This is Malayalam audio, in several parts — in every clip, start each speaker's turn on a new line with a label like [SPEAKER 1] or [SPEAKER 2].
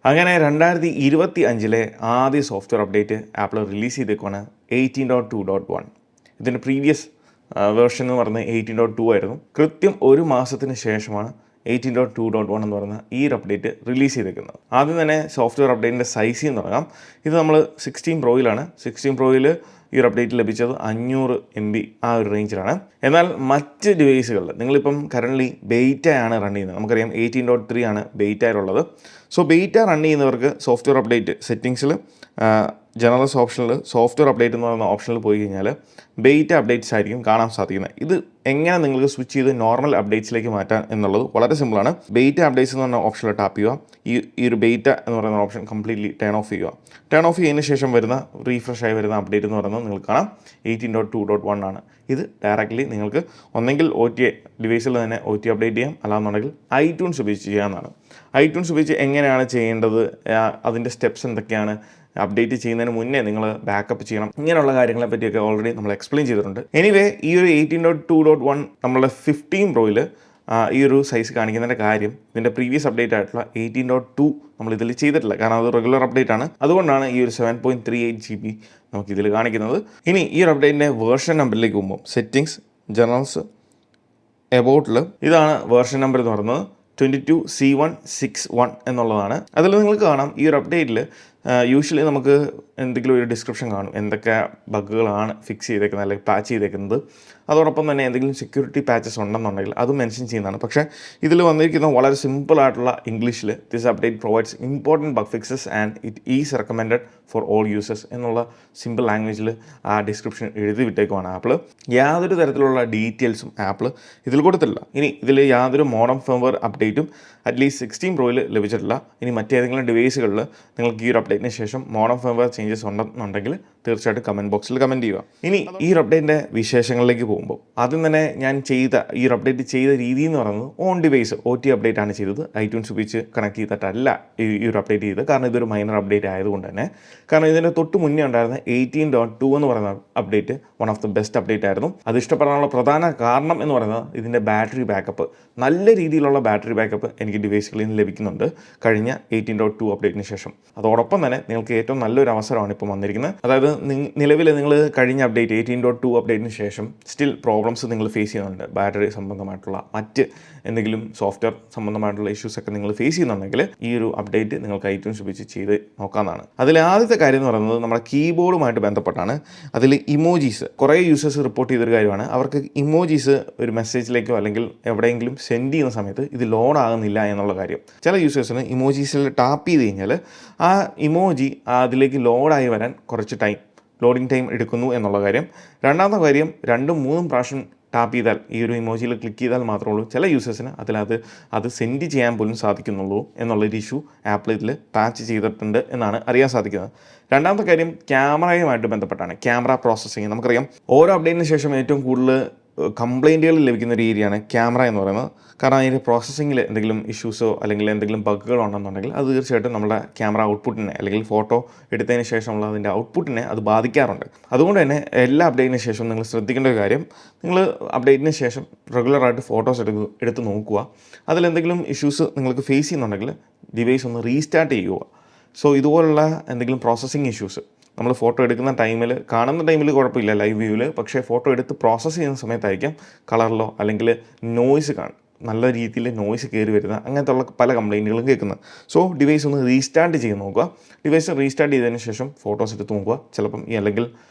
[SPEAKER 1] അങ്ങനെ 2025 ആദ്യ സോഫ്റ്റ്വെയർ അപ്ഡേറ്റ് ആപ്പിൾ റിലീസ് ചെയ്തേക്കുവാണ് 18.2.1. ഇതിൻ്റെ പ്രീവിയസ് വേർഷൻ എന്ന് പറയുന്നത് 18.2 ആയിരുന്നു. കൃത്യം ഒരു മാസത്തിന് ശേഷമാണ് 18.2.1 എന്ന് പറയുന്ന ഈ ഒരു അപ്ഡേറ്റ് റിലീസ് ചെയ്തേക്കുന്നത്. ആദ്യം തന്നെ സോഫ്റ്റ്വെയർ അപ്ഡേറ്റിൻ്റെ സൈസിൽ നിന്ന് തുടങ്ങാം. ഇത് നമ്മൾ 16 പ്രോയിലാണ്. 16 പ്രോയിൽ ഈ ഒരു അപ്ഡേറ്റ് ലഭിച്ചത് 500 MB ആ ഒരു റേഞ്ചിലാണ്. എന്നാൽ മറ്റ് ഡിവൈസുകളിൽ നിങ്ങളിപ്പം കറൻ്റ്ലി ബെയ്റ്റയാണ് റൺ ചെയ്യുന്നത്. നമുക്കറിയാം 18.3 ആണ് ബെയ്റ്റയിലുള്ളത്. സോ ബെയ്റ്റ റൺ ചെയ്യുന്നവർക്ക് സോഫ്റ്റ്വെയർ അപ്ഡേറ്റ് സെറ്റിങ്സിൽ ജനറൽസ് ഓപ്ഷനിൽ സോഫ്റ്റ്വെയർ അപ്ഡേറ്റ് എന്ന് പറയുന്ന ഓപ്ഷനിൽ പോയി കഴിഞ്ഞാൽ ബെയ്റ്റ അപ്ഡേറ്റ്സ് ആയിരിക്കും കാണാൻ സാധിക്കുന്നത്. ഇത് എങ്ങനെ നിങ്ങൾക്ക് സ്വിച്ച് ചെയ്ത് നോർമൽ അപ്ഡേറ്റ്സിലേക്ക് മാറ്റാൻ എന്നുള്ളത് വളരെ സിമ്പിളാണ്. ബെയ്റ്റ അപ്ഡേറ്റ്സ് എന്ന് പറഞ്ഞ ഓപ്ഷനിൽ ടാപ്പ് ചെയ്യുക. ഈ ഒരു ബെയ്റ്റ എന്ന് പറയുന്ന ഓപ്ഷൻ കംപ്ലീറ്റ്ലി ടേൺ ഓഫ് ചെയ്യുക. ടേൺ ഓഫ് ചെയ്യുന്നതിന് ശേഷം വരുന്ന റീഫ്രഷ് ആയി വരുന്ന അപ്ഡേറ്റ് എന്ന് പറയുന്നത് നിങ്ങൾക്ക് കാണാം 18.2.1 ആണ്. ഇത് ഡയറക്റ്റ്ലി നിങ്ങൾക്ക് ഒന്നെങ്കിൽ ഡിവൈസിൽ തന്നെ OT അപ്ഡേറ്റ് ചെയ്യാം, അല്ലാന്നുണ്ടെങ്കിൽ ഐട്യൂൺസ് ഉപയോഗിച്ച് ചെയ്യാവുന്നതാണ്. ഐട്യൂൺസ് ഉപയോഗിച്ച് എങ്ങനെയാണ് ചെയ്യേണ്ടത്, അതിൻ്റെ സ്റ്റെപ്സ് എന്തൊക്കെയാണ്, അപ്ഡേറ്റ് ചെയ്യുന്നതിന് മുന്നേ നിങ്ങൾ ബാക്കപ്പ് ചെയ്യണം, ഇങ്ങനെയുള്ള കാര്യങ്ങളെ പറ്റിയൊക്കെ ഓൾറെഡി നമ്മൾ എക്സ്പ്ലെയിൻ ചെയ്തിട്ടുണ്ട്. എനിവേ ഈ ഒരു 18.2.1 നമ്മളുടെ 15 പ്രോയിൽ ഈ ഒരു സൈസ് കാണിക്കുന്നതിൻ്റെ കാര്യം ഇതിൻ്റെ പ്രീവിയസ് അപ്ഡേറ്റ് ആയിട്ടുള്ള 18.2 നമ്മൾ ഇതിൽ ചെയ്തിട്ടില്ല. കാരണം അത് റെഗുലർ അപ്ഡേറ്റ് ആണ്. അതുകൊണ്ടാണ് ഈ ഒരു 7.38 GB നമുക്കിതിൽ കാണിക്കുന്നത്. ഇനി ഈ ഒരു അപ്ഡേറ്റിൻ്റെ വേർഷൻ നമ്പറിലേക്ക് പോകുമ്പോൾ സെറ്റിങ്സ്, ജനറൽസ്, എബൌട്ടിൽ ഇതാണ് വേർഷൻ നമ്പർ എന്ന് പറയുന്നത് 22C161 എന്നുള്ളതാണ്. അതിൽ നിങ്ങൾക്ക് കാണാം ഈ ഒരു അപ്ഡേറ്റിൽ യൂഷ്വലി നമുക്ക് എന്തെങ്കിലും ഒരു ഡിസ്ക്രിപ്ഷൻ കാണും, എന്തൊക്കെ ബഗ്ഗുകളാണ് ഫിക്സ് ചെയ്തേക്കുന്നത് അല്ലെങ്കിൽ പാച്ച് ചെയ്തേക്കുന്നത്. അതോടൊപ്പം തന്നെ എന്തെങ്കിലും സെക്യൂരിറ്റി പാച്ചസ് ഉണ്ടെന്നുണ്ടെങ്കിൽ അത് മെൻഷൻ ചെയ്യുന്നതാണ്. പക്ഷേ ഇതിൽ വന്നിരിക്കുന്ന വളരെ സിമ്പിളായിട്ടുള്ള ഇംഗ്ലീഷിൽ this update provides important bug fixes and it is recommended for all users എന്നുള്ള സിമ്പിൾ ലാംഗ്വേജിൽ ആ ഡിസ്ക്രിപ്ഷൻ എഴുതി വിട്ടേക്കുവാണ് ആപ്പിൾ. യാതൊരു തരത്തിലുള്ള ഡീറ്റെയിൽസും ആപ്പിൾ ഇതിൽ കൊടുത്തില്ല. ഇനി ഇതിൽ യാതൊരു മോഡം ഫേംവെയർ അപ്ഡേറ്റും അറ്റ്ലീസ്റ്റ് 16 പ്രോയിൽ ലഭിച്ചിട്ടില്ല. ഇനി മറ്റേതെങ്കിലും ഡിവൈസുകളിൽ നിങ്ങൾക്ക് ഈ ഒരു അപ്ഡേറ്റിന് ശേഷം മോഡം ഫേംവെയർ ചേഞ്ചസ് ഉണ്ടെന്നുണ്ടെങ്കിൽ തീർച്ചയായിട്ടും കമൻറ്റ് ബോക്സിൽ കമൻറ്റ് ചെയ്യുക. ഇനി ഈ ഒരു അപ്ഡേറ്റിൻ്റെ വിശേഷങ്ങളിലേക്ക് പോകുമ്പോൾ ആദ്യം തന്നെ ഞാൻ ഈ ഒരു അപ്ഡേറ്റ് ചെയ്ത രീതി എന്ന് പറയുന്നത് ഓൺ ഡിവൈസ് OT അപ്ഡേറ്റ് ആണ് ചെയ്തത്. ഐട്യൂൺസ് ഉപയോഗിച്ച് കണക്ട് ചെയ്തിട്ടല്ല ഈ ഒരു അപ്ഡേറ്റ് ചെയ്തത്. കാരണം ഇതൊരു മൈനർ അപ്ഡേറ്റ് ആയതുകൊണ്ട് തന്നെ. കാരണം ഇതിൻ്റെ തൊട്ട് മുന്നേ ഉണ്ടായിരുന്ന 18.2 എന്ന് പറയുന്ന update one of the best update ആയിരുന്നു. അത് ഇഷ്ടപ്പെടാനുള്ള പ്രധാന കാരണം എന്ന് പറയുന്നത് ഇതിൻ്റെ ബാറ്ററി ബാക്കപ്പ്, നല്ല രീതിയിലുള്ള ബാറ്ററി ബാക്കപ്പ് എനിക്ക് ഡിവൈസുകളിൽ നിന്ന് ലഭിക്കുന്നുണ്ട് കഴിഞ്ഞ 18.2 അപ്ഡേറ്റിന് ശേഷം. അതോടൊപ്പം തന്നെ നിങ്ങൾക്ക് ഏറ്റവും നല്ലൊരു അവസരമാണ് ഇപ്പോൾ വന്നിരിക്കുന്നത്. അതായത് നിലവിൽ നിങ്ങൾ കഴിഞ്ഞ അപ്ഡേറ്റ് 18.2 അപ്ഡേറ്റിന് ശേഷം സ്റ്റിൽ പ്രോബ്ലംസ് നിങ്ങൾ ഫേസ് ചെയ്യുന്നുണ്ട്, ബാറ്ററി സംബന്ധമായിട്ടുള്ള മറ്റ് എന്തെങ്കിലും സോഫ്റ്റ്വെയർ സംബന്ധമായിട്ടുള്ള ഇഷ്യൂസൊക്കെ നിങ്ങൾ ഫേസ് ചെയ്യുന്നുണ്ടെങ്കിൽ ഈ ഒരു അപ്ഡേറ്റ് നിങ്ങൾക്ക് ഐട്യൂൺസ് ഉപയോഗിച്ച് ചെയ്ത് നോക്കാവുന്നതാണ്. അതിൽ ആദ്യത്തെ കാര്യം എന്ന് പറയുന്നത് നമ്മുടെ കീബോർഡുമായിട്ട് ബന്ധപ്പെട്ടാണ്. അതിൽ ഇമോജീസ് കുറേ യൂസേഴ്സ് റിപ്പോർട്ട് ചെയ്തൊരു കാര്യമാണ്. അവർക്ക് ഇമോജീസ് ഒരു മെസ്സേജിലേക്കോ അല്ലെങ്കിൽ എവിടെയെങ്കിലും സെൻഡ് ചെയ്യുന്ന സമയത്ത് ഇത് ലോഡ് ആകുന്നില്ല എന്നുള്ള കാര്യം. ചില യൂസേഴ്സിന് ഇമോജീസിൽ ടാപ്പ് ചെയ്ത് കഴിഞ്ഞാൽ ആ ഇമോജി അതിലേക്ക് ലോഡായി വരാൻ കുറച്ച് ലോഡിംഗ് ടൈം എടുക്കുന്നു എന്നുള്ള കാര്യം. രണ്ടാമത്തെ കാര്യം 2-3 പ്രാവശ്യം ടാപ്പ് ചെയ്താൽ ഈ ഒരു ഇമോജിയിൽ ക്ലിക്ക് ചെയ്താൽ മാത്രമേ ഉള്ളൂ ചില യൂസേഴ്സിന് അത് സെൻഡ് ചെയ്യാൻ പോലും സാധിക്കുന്നുള്ളൂ എന്നുള്ളൊരു ഇഷ്യൂ ആപ്പിൾ ഇതിൽ പാച്ച് ചെയ്തിട്ടുണ്ട് എന്നാണ് അറിയാൻ സാധിക്കുന്നത്. രണ്ടാമത്തെ കാര്യം ക്യാമറയുമായിട്ട് ബന്ധപ്പെട്ടാണ്. ക്യാമറ പ്രോസസ്സിങ് നമുക്കറിയാം ഓരോ അപ്ഡേറ്റിന് ശേഷം ഏറ്റവും കൂടുതൽ കംപ്ലൈൻറ്റുകൾ ലഭിക്കുന്ന ഒരു ഏരിയയാണ് ക്യാമറ എന്ന് പറയുന്നത്. കാരണം അതിൻ്റെ പ്രോസസ്സിങ്ങിൽ എന്തെങ്കിലും ഇഷ്യൂസോ അല്ലെങ്കിൽ എന്തെങ്കിലും ബഗ്ഗുകളോ ഉണ്ടെന്നുണ്ടെങ്കിൽ അത് തീർച്ചയായിട്ടും നമ്മുടെ ക്യാമറ ഔട്ട്പുട്ടിനെ അല്ലെങ്കിൽ ഫോട്ടോ എടുത്തതിന് ശേഷമുള്ള അതിൻ്റെ ഔട്ട്പുട്ടിനെ അത് ബാധിക്കാറുണ്ട്. അതുകൊണ്ട് തന്നെ എല്ലാ അപ്ഡേറ്റിന് ശേഷം നിങ്ങൾ ശ്രദ്ധിക്കേണ്ട ഒരു കാര്യം, നിങ്ങൾ അപ്ഡേറ്റിന് ശേഷം റെഗുലറായിട്ട് ഫോട്ടോസ് എടുത്ത് നോക്കുക. അതിലെന്തെങ്കിലും ഇഷ്യൂസ് നിങ്ങൾക്ക് ഫേസ് ചെയ്യുന്നുണ്ടെങ്കിൽ ഡിവൈസ് ഒന്ന് റീസ്റ്റാർട്ട് ചെയ്യുക. സോ ഇതുപോലുള്ള എന്തെങ്കിലും പ്രോസസ്സിങ് ഇഷ്യൂസ് നമ്മൾ ഫോട്ടോ എടുക്കുന്ന കാണുന്ന ടൈമിൽ കുഴപ്പമില്ല ലൈവ് വ്യൂവിൽ, പക്ഷേ ഫോട്ടോ എടുത്ത് പ്രോസസ്സ് ചെയ്യുന്ന സമയത്തായിരിക്കും കളറിലോ അല്ലെങ്കിൽ നോയ്സ് നല്ല രീതിയിൽ നോയ്സ് കയറി വരുന്ന അങ്ങനത്തെ ഉള്ള പല കംപ്ലൈൻറ്റുകളും കേൾക്കുന്നത്. സോ ഡിവൈസ് ഒന്ന് റീസ്റ്റാർട്ട് ചെയ്ത് നോക്കുക. ഡിവൈസ് റീസ്റ്റാർട്ട് ചെയ്തതിന് ശേഷം ഫോട്ടോസ് എടുത്ത് നോക്കുക. ചിലപ്പം അല്ലെങ്കിൽ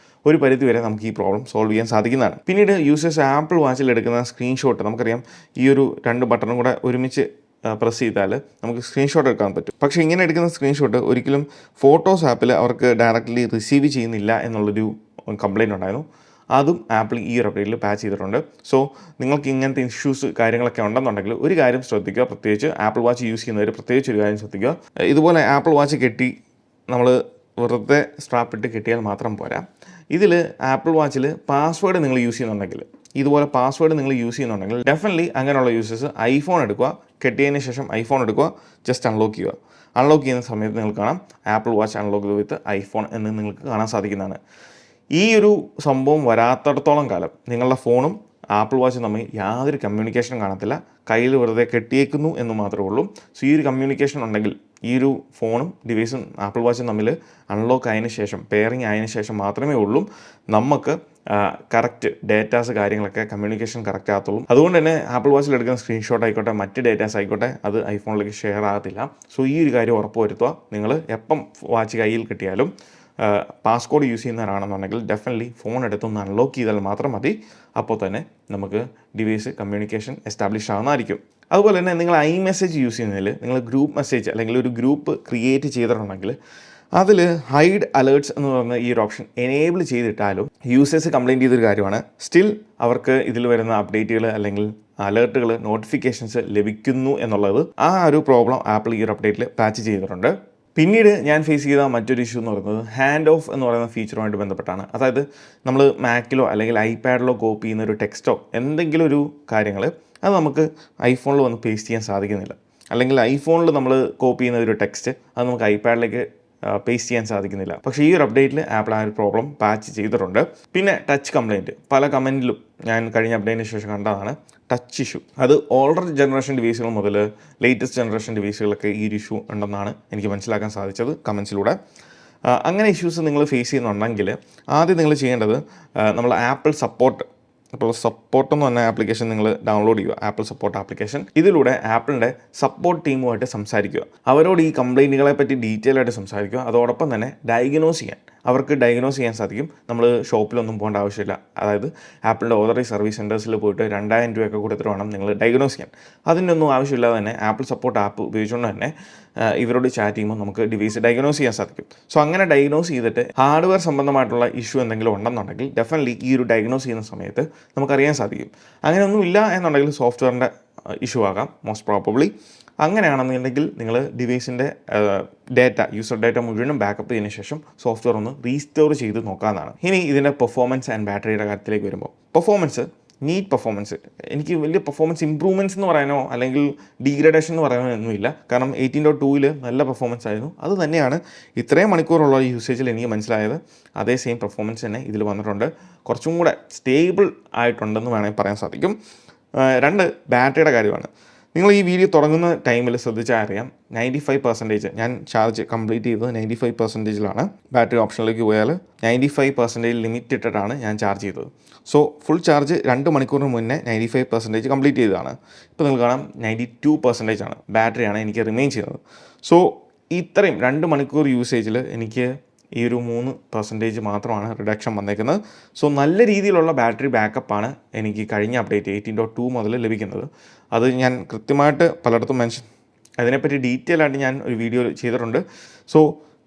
[SPEAKER 1] ഒരു പരിധി വരെ നമുക്ക് ഈ പ്രോബ്ലം സോൾവ് ചെയ്യാൻ സാധിക്കുന്നതാണ്. പിന്നീട് യൂസേഴ്സ് ആപ്പിൾ വാച്ചിൽ എടുക്കുന്ന സ്ക്രീൻഷോട്ട് നമുക്കറിയാം ഈ ഒരു 2 ബട്ടണും കൂടെ ഒരുമിച്ച് പ്രസ് ചെയ്താൽ നമുക്ക് സ്ക്രീൻഷോട്ട് എടുക്കാൻ പറ്റും. പക്ഷേ ഇങ്ങനെ എടുക്കുന്ന സ്ക്രീൻഷോട്ട് ഒരിക്കലും ഫോട്ടോസ് ആപ്പിൽ അവർക്ക് ഡയറക്റ്റ്ലി റിസീവ് ചെയ്യുന്നില്ല എന്നുള്ളൊരു കംപ്ലയിൻ്റ് ഉണ്ടായിരുന്നു. അതും ആപ്പിൾ ഈ ഒരു അപ്ഡേറ്റിൽ പാച്ച് ചെയ്തിട്ടുണ്ട്. സോ നിങ്ങൾക്ക് ഇങ്ങനത്തെ ഇഷ്യൂസ് കാര്യങ്ങളൊക്കെ ഉണ്ടെന്നുണ്ടെങ്കിൽ ഒരു കാര്യം ശ്രദ്ധിക്കുക, പ്രത്യേകിച്ച് ആപ്പിൾ വാച്ച് യൂസ് ചെയ്യുന്നവർ പ്രത്യേകിച്ച് ഒരു കാര്യം ശ്രദ്ധിക്കുക. ഇതുപോലെ ആപ്പിൾ വാച്ച് കെട്ടി നമ്മൾ വെറുതെ സ്ട്രാപ്പിട്ട് കെട്ടിയാൽ മാത്രം പോരാ. ഇതിൽ ആപ്പിൾ വാച്ചിൽ പാസ്വേഡ് നിങ്ങൾ യൂസ് ചെയ്യുന്നുണ്ടെങ്കിൽ ഇതുപോലെ പാസ്വേഡ് നിങ്ങൾ യൂസ് ചെയ്യുന്നുണ്ടെങ്കിൽ ഡെഫിനറ്റ്ലി അങ്ങനെയുള്ള യൂസേഴ്സ് ഐഫോൺ എടുക്കുക, കെട്ടിയതിന് ശേഷം ഐഫോൺ എടുക്കുക, ജസ്റ്റ് അൺലോക്ക് ചെയ്യുക. അൺലോക്ക് ചെയ്യുന്ന സമയത്ത് നിങ്ങൾക്ക് കാണാം ആപ്പിൾ വാച്ച് അൺലോക്ക് വിത്ത് ഐഫോൺ എന്ന് നിങ്ങൾക്ക് കാണാൻ സാധിക്കുന്നതാണ്. ഈ ഒരു സംഭവം വരാത്തിടത്തോളം കാലം നിങ്ങളുടെ ഫോണും ആപ്പിൾ വാച്ചും തമ്മിൽ യാതൊരു കമ്മ്യൂണിക്കേഷനും കാണത്തില്ല. കയ്യിൽ വെറുതെ കെട്ടിയേക്കുന്നു എന്ന് മാത്രമേ ഉള്ളൂ. സോ ഈ ഒരു കമ്മ്യൂണിക്കേഷൻ ഉണ്ടെങ്കിൽ ഈ ഒരു ഫോണും ഡിവൈസും ആപ്പിൾ വാച്ചും തമ്മിൽ അൺലോക്ക് ആയതിനു ശേഷം, പെയറിങ് ആയതിനു ശേഷം മാത്രമേ ഉള്ളൂ നമുക്ക് കറക്റ്റ് ഡേറ്റാസ് കാര്യങ്ങളൊക്കെ കമ്മ്യൂണിക്കേഷൻ കറക്റ്റ് ആകത്തുള്ളൂ. അതുകൊണ്ട് തന്നെ ആപ്പിൾ വാച്ചിൽ എടുക്കുന്ന സ്ക്രീൻഷോട്ട് ആയിക്കോട്ടെ, മറ്റ് ഡേറ്റാസ് ആയിക്കോട്ടെ, അത് ഐഫോണിലേക്ക് ഷെയർ ആകത്തില്ല. സോ ഈ ഒരു കാര്യം ഉറപ്പ് വരുത്തുക. നിങ്ങൾ എപ്പം വാച്ച് കയ്യിൽ കിട്ടിയാലും പാസ്കോഡ് യൂസ് ചെയ്യുന്നവരാണെന്നുണ്ടെങ്കിൽ ഡെഫിനറ്റ്ലി ഫോൺ എടുത്തൊന്ന് അൺലോക്ക് ചെയ്താൽ മാത്രം മതി. അപ്പോൾ തന്നെ നമുക്ക് ഡിവൈസ് കമ്മ്യൂണിക്കേഷൻ എസ്റ്റാബ്ലിഷ് ആവുന്നതായിരിക്കും. അതുപോലെ തന്നെ നിങ്ങൾ iMessage യൂസ് ചെയ്യുന്നതിൽ നിങ്ങൾ ഗ്രൂപ്പ് മെസ്സേജ് അല്ലെങ്കിൽ ഒരു ഗ്രൂപ്പ് ക്രിയേറ്റ് ചെയ്തിട്ടുണ്ടെങ്കിൽ അതിൽ ഹൈഡ് അലേർട്ട്സ് എന്ന് പറയുന്ന ഈ ഒരു ഓപ്ഷൻ എനേബിൾ ചെയ്തിട്ടാലും യൂസേഴ്സ് കംപ്ലയിൻറ്റ് ചെയ്തൊരു കാര്യമാണ്. സ്റ്റിൽ അവർക്ക് ഇതിൽ വരുന്ന അപ്ഡേറ്റുകൾ അല്ലെങ്കിൽ അലേർട്ടുകൾ, നോട്ടിഫിക്കേഷൻസ് ലഭിക്കുന്നു എന്നുള്ളത്. ആ ഒരു പ്രോബ്ലം ആപ്പിൾ ഈ ഒരു അപ്ഡേറ്റിൽ പാച്ച് ചെയ്തിട്ടുണ്ട്. പിന്നീട് ഞാൻ ഫേസ് ചെയ്ത മറ്റൊരു ഇഷ്യൂ എന്ന് പറയുന്നത് ഹാൻഡ് ഓഫ് എന്ന് പറയുന്ന ഫീച്ചറുമായിട്ട് ബന്ധപ്പെട്ടാണ്. അതായത് നമ്മൾ മാക്കിലോ അല്ലെങ്കിൽ ഐപാഡിലോ കോപ്പി ചെയ്യുന്ന ഒരു ടെക്സ്റ്റോ എന്തെങ്കിലും ഒരു കാര്യങ്ങൾ അത് നമുക്ക് ഐഫോണിൽ വന്ന് പേസ്റ്റ് ചെയ്യാൻ സാധിക്കുന്നില്ല. അല്ലെങ്കിൽ ഐഫോണിൽ നമ്മൾ കോപ്പി ചെയ്യുന്ന ഒരു ടെക്സ്റ്റ് അത് നമുക്ക് ഐപാഡിലേക്ക് പേസ്റ്റ് ചെയ്യാൻ സാധിക്കുന്നില്ല. പക്ഷേ ഈ ഒരു അപ്ഡേറ്റിൽ ആപ്പിൾ ആ ഒരു പ്രോബ്ലം പാച്ച് ചെയ്തിട്ടുണ്ട്. പിന്നെ ടച്ച് കംപ്ലയിൻറ്റ് പല കമൻറ്റിലും ഞാൻ കഴിഞ്ഞ അപ്ഡേറ്റിന് ശേഷം കണ്ടതാണ്. ടച്ച് ഇഷ്യൂ അത് ഓൾഡർ ജനറേഷൻ ഡിവൈസുകൾ മുതൽ ലേറ്റസ്റ്റ് ജനറേഷൻ ഡിവൈസുകളൊക്കെ ഈ ഒരു ഇഷ്യൂ ഉണ്ടെന്നാണ് എനിക്ക് മനസ്സിലാക്കാൻ സാധിച്ചത് കമൻസിലൂടെ. അങ്ങനെ ഇഷ്യൂസ് നിങ്ങൾ ഫേസ് ചെയ്യുന്നുണ്ടെങ്കിൽ ആദ്യം നിങ്ങൾ ചെയ്യേണ്ടത് നമ്മൾ ആപ്പിൾ സപ്പോർട്ട്, അപ്പോൾ സപ്പോർട്ട് എന്ന് പറഞ്ഞ ആപ്ലിക്കേഷൻ നിങ്ങൾ ഡൗൺലോഡ് ചെയ്യുക, ആപ്പിൾ സപ്പോർട്ട് ആപ്ലിക്കേഷൻ. ഇതിലൂടെ ആപ്പിളിൻ്റെ സപ്പോർട്ട് ടീമുമായിട്ട് സംസാരിക്കുക, അവരോട് ഈ കംപ്ലയിൻറ്റുകളെ പറ്റി ഡീറ്റെയിൽ ആയിട്ട് സംസാരിക്കുക. അതോടൊപ്പം തന്നെ അവർക്ക് ഡയഗ്നോസ് ചെയ്യാൻ സാധിക്കും. നമ്മൾ ഷോപ്പിലൊന്നും പോകേണ്ട ആവശ്യമില്ല. അതായത് ആപ്പിളിൻ്റെ ഓതറൈസ് സർവീസ് സെൻറ്റേഴ്സിൽ പോയിട്ട് 2000 രൂപയൊക്കെ കൊടുത്തിട്ട് വേണം നിങ്ങൾ ഡയഗ്നോസ് ചെയ്യാൻ. അതിനൊന്നും ആവശ്യമില്ലാതെ തന്നെ ആപ്പിൾ സപ്പോർട്ട് ആപ്പ് ഉപയോഗിച്ചുകൊണ്ട് തന്നെ ഇവരോട് ചാറ്റ് ചെയ്യുമ്പോൾ നമുക്ക് ഡിവൈസ് ഡയഗ്നോസ് ചെയ്യാൻ സാധിക്കും. സോ അങ്ങനെ ഡയഗ്നോസ് ചെയ്തിട്ട് ഹാർഡ്വെയർ സംബന്ധമായിട്ടുള്ള ഇഷ്യൂ എന്തെങ്കിലും ഉണ്ടെന്നുണ്ടെങ്കിൽ ഡെഫിനറ്റ്ലി ഈ ഒരു ഡയഗ്നോസ് ചെയ്യുന്ന സമയത്ത് നമുക്കറിയാൻ സാധിക്കും. അങ്ങനെയൊന്നും ഇല്ല എന്നുണ്ടെങ്കിൽ സോഫ്റ്റ്വെയറിൻ്റെ ഇഷ്യൂ ആകാം മോസ്റ്റ് പ്രോബബ്ലി. അങ്ങനെയാണെന്നുണ്ടെങ്കിൽ നിങ്ങൾ ഡിവൈസിൻ്റെ യൂസർ ഡാറ്റ മുഴുവനും ബാക്കപ്പ് ചെയ്തതിന് ശേഷം സോഫ്റ്റ്വെയർ ഒന്ന് റീസ്റ്റോർ ചെയ്ത് നോക്കാവുന്നതാണ്. ഇനി ഇതിൻ്റെ പെർഫോമൻസ് ആൻഡ് ബാറ്ററിയുടെ കാര്യത്തിലേക്ക് വരുമ്പോൾ നീറ്റ് പെർഫോമൻസ് എനിക്ക് വലിയ പെർഫോമൻസ് ഇമ്പ്രൂവ്മെൻറ്റ്സ് എന്ന് പറയാനോ അല്ലെങ്കിൽ ഡീഗ്രഡേഷൻ എന്ന് പറയാനോ ഒന്നുമില്ല. കാരണം 18.2 നല്ല പെർഫോമൻസ് ആയിരുന്നു. അത് തന്നെയാണ് ഇത്രയും മണിക്കൂറുള്ള യൂസേജിൽ എനിക്ക് മനസ്സിലായത്. അതേ സെയിം പെർഫോമൻസ് തന്നെ ഇതിൽ വന്നിട്ടുണ്ട്. കുറച്ചും കൂടെ സ്റ്റേബിൾ ആയിട്ടുണ്ടെന്ന് വേണമെങ്കിൽ പറയാൻ സാധിക്കും. 2 ബാറ്ററിയുടെ കാര്യമാണ്. നിങ്ങൾ ഈ വീഡിയോ തുടങ്ങുന്ന ടൈമിൽ ശ്രദ്ധിച്ചാൽ അറിയാം 95% ഞാൻ ചാർജ് കംപ്ലീറ്റ് ചെയ്തത് 95%ലാണ്. ബാറ്ററി ഓപ്ഷനിലേക്ക് പോയാൽ 95% ലിമിറ്റ് ഇട്ടിട്ടാണ് ഞാൻ ചാർജ് ചെയ്തത്. സോ ഫുൾ ചാർജ് 2 മണിക്കൂറിന് മുന്നേ 95% കംപ്ലീറ്റ് ചെയ്തതാണ്. ഇപ്പോൾ നിങ്ങൾ കാണാം 92% ആണ് ബാറ്ററിയാണ് എനിക്ക് റിമെയിൻ ചെയ്യുന്നത്. സോ ഇത്രയും 2 മണിക്കൂർ യൂസേജിൽ എനിക്ക് ഈ ഒരു 3% മാത്രമാണ് റിഡക്ഷൻ വന്നേക്കുന്നത്. സോ നല്ല രീതിയിലുള്ള ബാറ്ററി ബാക്കപ്പാണ് എനിക്ക് കഴിഞ്ഞ അപ്ഡേറ്റ് 18.2 മുതൽ ലഭിക്കുന്നത്. അത് ഞാൻ കൃത്യമായിട്ട് പലയിടത്തും അതിനെപ്പറ്റി ഡീറ്റെയിൽ ആയിട്ട് ഞാൻ ഒരു വീഡിയോ ചെയ്തിട്ടുണ്ട്. സോ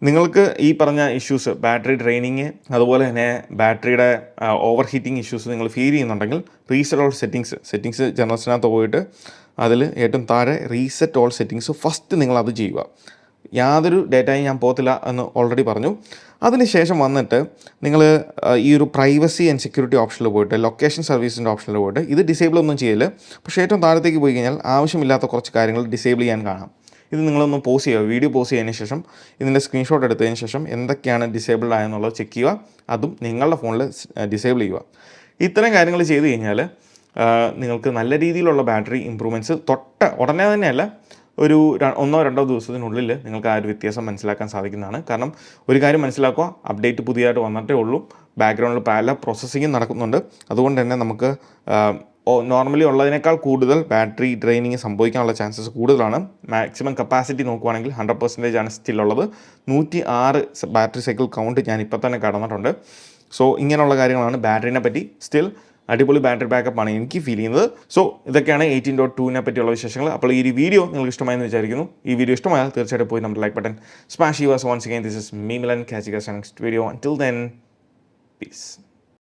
[SPEAKER 1] നിങ്ങൾക്ക് ഈ പറഞ്ഞ ഇഷ്യൂസ്, ബാറ്ററി ഡ്രെയിനിങ്, അതുപോലെ തന്നെ ബാറ്ററിയുടെ ഓവർ ഹീറ്റിംഗ് ഇഷ്യൂസ് നിങ്ങൾ ഫീൽ ചെയ്യുന്നുണ്ടെങ്കിൽ റീസെറ്റ് ഓൾ സെറ്റിങ്സ് ജനറൽസിനകത്ത് പോയിട്ട് അതിൽ ഏറ്റവും താഴെ റീസെറ്റ് ഓൾ സെറ്റിങ്സ് ഫസ്റ്റ് നിങ്ങളത് ചെയ്യുക. യാതൊരു ഡേറ്റയും ഞാൻ പോകത്തില്ല എന്ന് ഓൾറെഡി പറഞ്ഞു. അതിനുശേഷം വന്നിട്ട് നിങ്ങൾ ഈ ഒരു പ്രൈവസി ആൻഡ് സെക്യൂരിറ്റി ഓപ്ഷനിൽ പോയിട്ട് ലൊക്കേഷൻ സർവീസിൻ്റെ ഓപ്ഷനിൽ പോയിട്ട് ഇത് ഡിസേബിൾ ഒന്നും ചെയ്യില്ല. പക്ഷേ ഏറ്റവും താഴത്തേക്ക് പോയി കഴിഞ്ഞാൽ ആവശ്യമില്ലാത്ത കുറച്ച് കാര്യങ്ങൾ ഡിസേബിൾ ചെയ്യാൻ കാണാം. ഇത് നിങ്ങളൊന്ന് പോസ് ചെയ്യുക, വീഡിയോ പോസ് ചെയ്തതിന് ശേഷം ഇതിൻ്റെ സ്ക്രീൻഷോട്ട് എടുത്തതിന് ശേഷം എന്തൊക്കെയാണ് ഡിസേബിൾഡ് ആയെന്നുള്ളത് ചെക്ക് ചെയ്യുക. അതും നിങ്ങളുടെ ഫോണിൽ ഡിസേബിൾ ചെയ്യുക. ഇത്തരം കാര്യങ്ങൾ ചെയ്ത് കഴിഞ്ഞാൽ നിങ്ങൾക്ക് നല്ല രീതിയിലുള്ള ബാറ്ററി ഇമ്പ്രൂവ്മെൻറ്റ്സ് ഉടനെ തന്നെയല്ല, ഒരു 1-2 ദിവസത്തിനുള്ളിൽ നിങ്ങൾക്ക് ആ ഒരു വ്യത്യാസം മനസ്സിലാക്കാൻ സാധിക്കുന്നതാണ്. കാരണം ഒരു കാര്യം മനസ്സിലാക്കുക, അപ്ഡേറ്റ് പുതിയതായിട്ട് വന്നിട്ടേ ഉള്ളൂ, ബാക്ക്ഗ്രൗണ്ടിൽ പല പ്രോസസ്സിങ്ങും നടക്കുന്നുണ്ട്. അതുകൊണ്ട് തന്നെ നമുക്ക് നോർമലി ഉള്ളതിനേക്കാൾ കൂടുതൽ ബാറ്ററി ഡ്രെയിനിങ് സംഭവിക്കാനുള്ള ചാൻസസ് കൂടുതലാണ്. മാക്സിമം കപ്പാസിറ്റി നോക്കുവാണെങ്കിൽ 100% ആണ് സ്റ്റിൽ ഉള്ളത്. 106 ബാറ്ററി സൈക്കിൾ കൗണ്ട് ഞാൻ ഇപ്പോൾ തന്നെ കടന്നിട്ടുണ്ട്. സോ ഇങ്ങനെയുള്ള കാര്യങ്ങളാണ് ബാറ്ററിനെ പറ്റി. സ്റ്റിൽ അടിപൊളി ബാറ്ററി ബാക്കപ്പാണ് എനിക്ക് ഫീൽ ചെയ്യുന്നത്. സോ ഇതൊക്കെയാണ് 18.2 പറ്റിയുള്ള വിശേഷങ്ങൾ. അപ്പോൾ ഈ ഒരു വീഡിയോ നിങ്ങൾക്ക് ഇഷ്ടമായെന്ന് വിചാരിക്കുന്നു. ഈ വീഡിയോ ഇഷ്ടമായാൽ തീർച്ചയായിട്ടും പോയി നമ്മുടെ ലൈക്ക് ബട്ടൺ സ്മാഷ് ചെയ്യുക. Once again this is me Milan. Catch you guys next video. Until then piece.